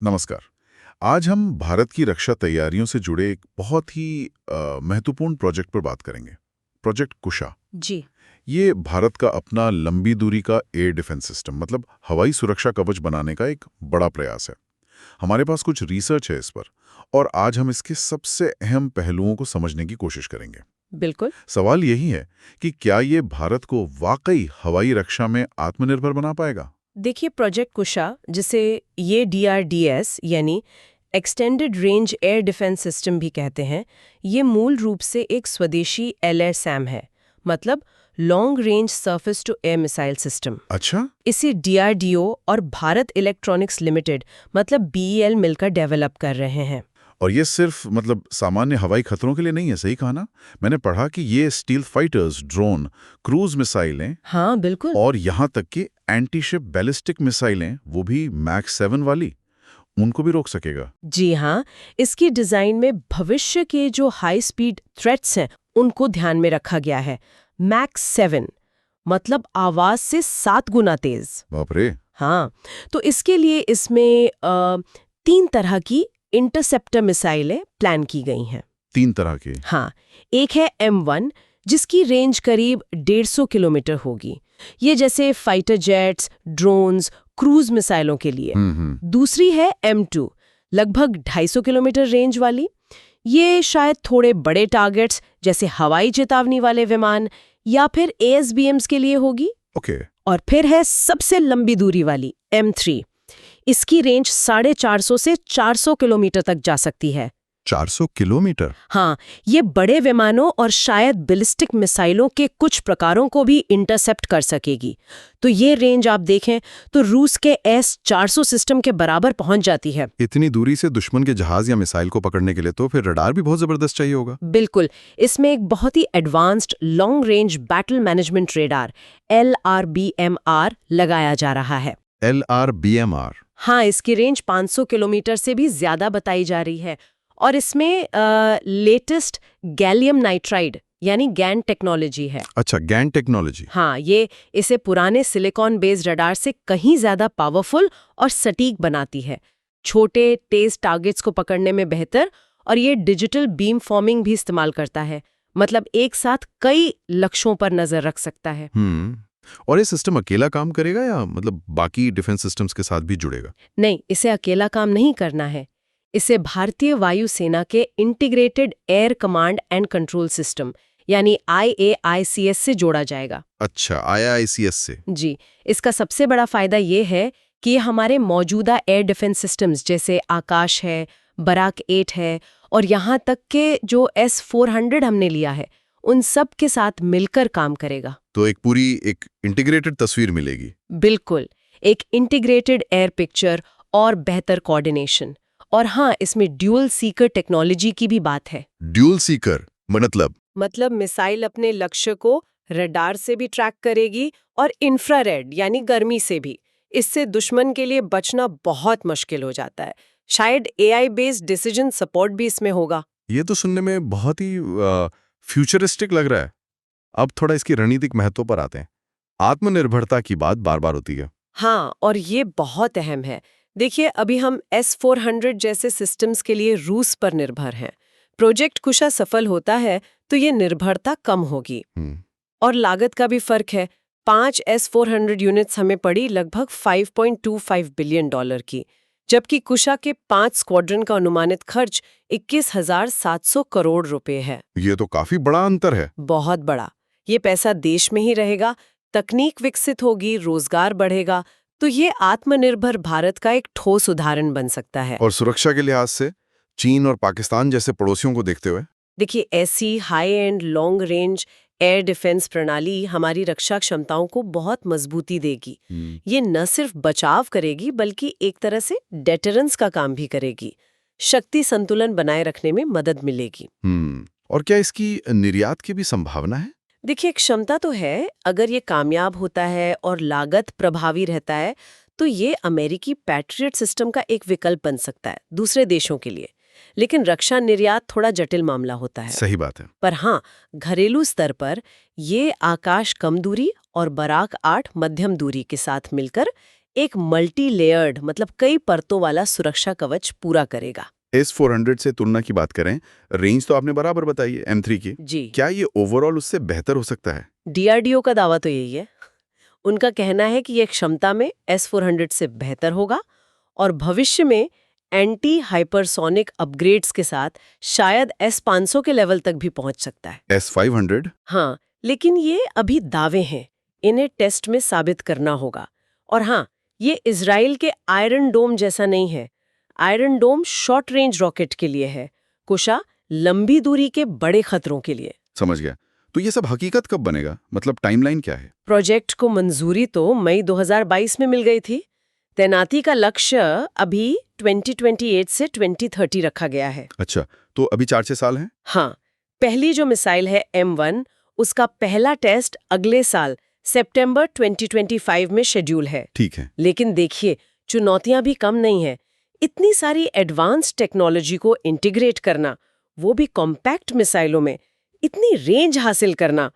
नमस्कार। आज हम भारत की रक्षा तैयारियों से जुड़े एक बहुत ही महत्वपूर्ण प्रोजेक्ट पर बात करेंगे। प्रोजेक्ट कुशा। जी। ये भारत का अपना लंबी दूरी का एयर डिफेंस सिस्टम मतलब हवाई सुरक्षा कवच बनाने का एक बड़ा प्रयास है। हमारे पास कुछ रिसर्च है इस पर और आज हम इसके सबसे अहम पहलुओं को समझने की कोशिश करेंगे। बिल्कुल। सवाल यही है कि क्या ये भारत को वाकई हवाई रक्षा में आत्मनिर्भर बना पाएगा? देखिए, प्रोजेक्ट कुशा, जिसे ये DRDS यानी extended range air defence system भी कहते हैं, ये मूल रूप से एक स्वदेशी LRSAM है, मतलब long range surface to air missile system. अच्छा। इसे DRDO और भारत इलेक्ट्रॉनिक्स लिमिटेड मतलब BEL मिलकर डेवलप कर रहे हैं। और ये सिर्फ मतलब सामान्य हवाई खतरों के लिए नहीं है, सही कहा ना? मैंने पढ़ा कि ये स्टील फाइटर्स, ड्रोन, क्रूज मिसाइलें हाँ, बिल्कुल। और यहाँ तक कि एंटी-शिप बैलिस्टिक मिसाइलें, वो भी मैक 7 वाली, उनको भी रोक सकेगा। जी हाँ, इसकी डिजाइन में भविष्य के जो हाई स्पीड थ्रेट्स हैं, उनको ध्यान में रखा गया है। मैक 7 मतलब आवाज से 7 गुना तेज। बाप रे। हाँ, तो इसके लिए इसमें 3 तरह की इंटरसेप्टर मिसाइलें प्लान की गई हैं। 3 तरह के। हाँ, एक है M1 जिसकी रेंज करीब 150 किलोमीटर होगी। ये जैसे फाइटर जेट्स, ड्रोन्स, क्रूज मिसाइलों के लिए। दूसरी है M2 लगभग 250 किलोमीटर रेंज वाली। ये शायद थोड़े बड़े टारगेट्स जैसे हवाई चेतावनी वाले विमान या फिर ASBMs के लिए होगी। ओके। और फिर है सबसे लंबी दूरी वाली M3। इसकी रेंज 450 से 400 किलोमीटर तक जा सकती है। 400 किलोमीटर? हाँ, ये बड़े विमानों और शायद बैलिस्टिक मिसाइलों के कुछ प्रकारों को भी इंटरसेप्ट कर सकेगी। तो ये रेंज आप देखें तो रूस के S-400 सिस्टम के बराबर पहुंच जाती है। इतनी दूरी से दुश्मन के जहाज या मिसाइल को पकड़ने के लिए तो फिर रडार भी बहुत जबरदस्त चाहिए होगा। बिल्कुल। इसमें एक बहुत ही advanced long range battle management radar LRBMR लगाया जा रहा है। LRBMR? हाँ, इसकी रेंज 500 किलोमीटर से भी ज्यादा बताई जा रही है और इसमें लेटेस्ट गैलियम नाइट्राइड यानी गैन टेक्नोलॉजी है। अच्छा, गैन टेक्नोलॉजी। हाँ, ये इसे पुराने सिलिकॉन बेस्ड रडार से कहीं ज्यादा पावरफुल और सटीक बनाती है। छोटे तेज टारगेट्स को पकड़ने में बेहतर, और ये डिजिटल बीम फॉर्मिंग भी इस्तेमाल करता है, मतलब एक साथ कई लक्ष्यों पर नजर रख सकता है। और ये सिस्टम अकेला काम करेगा या मतलब बाकी डिफेंस सिस्टम्स के साथ भी जुड़ेगा? नहीं, इसे अकेला काम नहीं करना है। इसे भारतीय वायुसेना के integrated air command and control system यानी IAICS से जोड़ा जाएगा। अच्छा, IAICS से। जी, इसका सबसे बड़ा फायदा ये है कि ये हमारे मौजूदा एयर डिफेंस सिस्टम्स जैसे आकाश है, बराक 8 है और यहाँ तक के जो S-400 हमने लिया है, उन सब के साथ मिलकर काम करेगा। तो एक इंटीग्रेटेड तस्वीर मिलेगी। बिल्कुल, एक इंटीग्रेटेड एयर पिक्चर और बेहतर कोऑर्डिनेशन। और हाँ, इसमें ड्यूल सीकर टेक्नोलॉजी की भी बात है। ड्यूल सीकर मतलब मिसाइल अपने लक्ष्य को रडार से भी ट्रैक करेगी और इंफ्रारेड यानी गर्मी से भी। इससे दुश्मन के लिए बचना बहुत मुश्किल हो जाता है। शायद AI बेस्ड डिसीजन सपोर्ट भी इसमें होगा। ये तो सुनने में बहुत ही फ्यूचरिस्टिक लग रहा है। अब थोड़ा इसकी रणनीतिक महत्व पर आते हैं। आत्मनिर्भरता की बात बार बार होती है। हाँ, और ये बहुत अहम है। देखिए, अभी हम S-400 जैसे सिस्टम्स के लिए रूस पर निर्भर हैं। प्रोजेक्ट कुशा सफल होता है तो ये निर्भरता कम होगी। और लागत का भी फर्क है। 5 S-400 यूनिट्स हमें पड़ी लगभग $5.25 बिलियन की, जबकि कुशा के 5 स्क्वाड्रन का अनुमानित खर्च 21,700 करोड़ रुपए है। ये तो काफी बड़ा अंतर है। बहुत बड़ा। ये पैसा देश में ही रहेगा, तकनीक विकसित होगी, रोजगार बढ़ेगा, तो ये आत्मनिर्भर भारत का एक ठोस उदाहरण बन सकता है। और सुरक्षा के लिहाज से चीन और पाकिस्तान जैसे पड़ोसियों को देखते हुए देखिए, ऐसी high and long range air defence प्रणाली हमारी रक्षा क्षमताओं को बहुत मजबूती देगी। ये न सिर्फ बचाव करेगी बल्कि एक तरह से डेटरेंस का काम भी करेगी। शक्ति संतुलन बनाए रखने में मदद मिलेगी। और क्या इसकी निर्यात की भी संभावना है? देखिए, क्षमता तो है। अगर ये कामयाब होता है और लागत प्रभावी रहता है तो ये अमेरिकी पैट्रियट सिस्टम का एक विकल्प बन सकता है दूसरे देशों के लिए। लेकिन रक्षा निर्यात थोड़ा जटिल मामला होता है। सही बात है। पर हाँ, घरेलू स्तर पर ये आकाश कम दूरी और बराक 8 मध्यम दूरी के साथ मिलकर एक मल्टी लेयर्ड मतलब कई परतों वाला सुरक्षा कवच पूरा करेगा। S-400 से तुलना की बात करें, रेंज तो आपने बराबर बताई है M3 की। जी, क्या ये ओवरऑल उससे बेहतर हो सकता है? DRDO का दावा तो यही है। उनका कहना है कि ये क्षमता में S-400 से बेहतर होगा और भविष्य में एंटी हाइपरसोनिक अपग्रेड्स के साथ शायद S-500 के लेवल तक भी पहुंच सकता है। S-500? हाँ, लेकिन ये अभी दावे हैं, इन्हें टेस्ट में साबित करना होगा। और हाँ, ये इजराइल के आयरन डोम जैसा नहीं है। आयरन डोम शॉर्ट रेंज रॉकेट के लिए है, कुशा लंबी दूरी के बड़े खतरों के लिए। समझ गया। तो ये सब हकीकत कब बनेगा? मतलब टाइमलाइन क्या है? प्रोजेक्ट को मंजूरी तो मई 2022 में मिल गई थी। तैनाती का लक्ष्य अभी 2028 से 2030 रखा गया है। अच्छा, तो अभी 4-6 साल हैं? हाँ, पहली जो मिसाइल है M1, उसका पहला टेस्ट अगले साल सितंबर 2025 में शेड्यूल है। ठीक है। लेकिन देखिए, चुनौतियां भी कम नहीं है। इतनी सारी एडवांस टेक्नोलॉजी को इंटीग्रेट करना, वो भी कॉम्पैक्ट मिसाइलों में, इतनी रेंज हासिल करना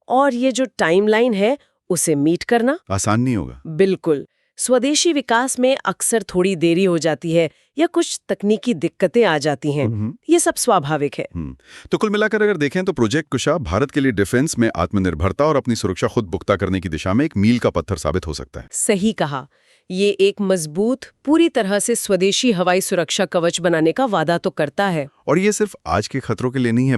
और ये जो टाइमलाइन है उसे मीट करना आसान नहीं होगा। बिल्कुल। स्वदेशी विकास में अक्सर थोड़ी देरी हो जाती है या कुछ तकनीकी दिक्कतें आ जाती हैं। ये सब स्वाभाविक है। तो कुल मिलाकर अगर देखें तो प्रोजेक्ट कुशा भारत के लिए डिफेंस में आत्मनिर्भरता और अपनी सुरक्षा खुद पुख्ता करने की दिशा में एक मील का पत्थर साबित हो सकता है। सही कहा। ये एक मजबूत, पूरी तरह से स्वदेशी हवाई सुरक्षा कवच बनाने का वादा तो करता है। और ये सिर्फ आज के खतरों के लिए नहीं है,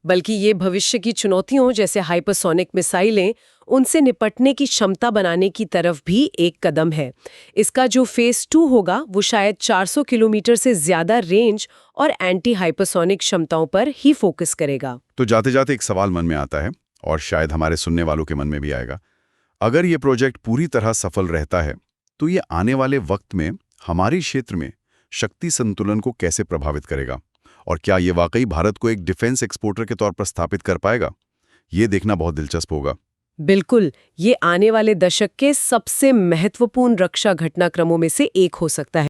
बल्कि ये भविष्य की चुनौतियों जैसे हाइपरसोनिक मिसाइलें, उनसे निपटने की क्षमता बनाने की तरफ भी एक कदम है। इसका जो फेज 2 होगा वो शायद 400 किलोमीटर से ज्यादा रेंज और एंटी हाइपरसोनिक क्षमताओं पर ही फोकस करेगा। तो जाते जाते एक सवाल मन में आता है और शायद हमारे सुनने वालों के मन में भी आएगा। अगर ये प्रोजेक्ट पूरी तरह सफल रहता है तो ये आने वाले वक्त में हमारे क्षेत्र में शक्ति संतुलन को कैसे प्रभावित करेगा और क्या ये वाकई भारत को एक डिफेंस एक्सपोर्टर के तौर पर स्थापित कर पाएगा? ये देखना बहुत दिलचस्प होगा। बिल्कुल, ये आने वाले दशक के सबसे महत्वपूर्ण रक्षा घटनाक्रमों में से एक हो सकता है।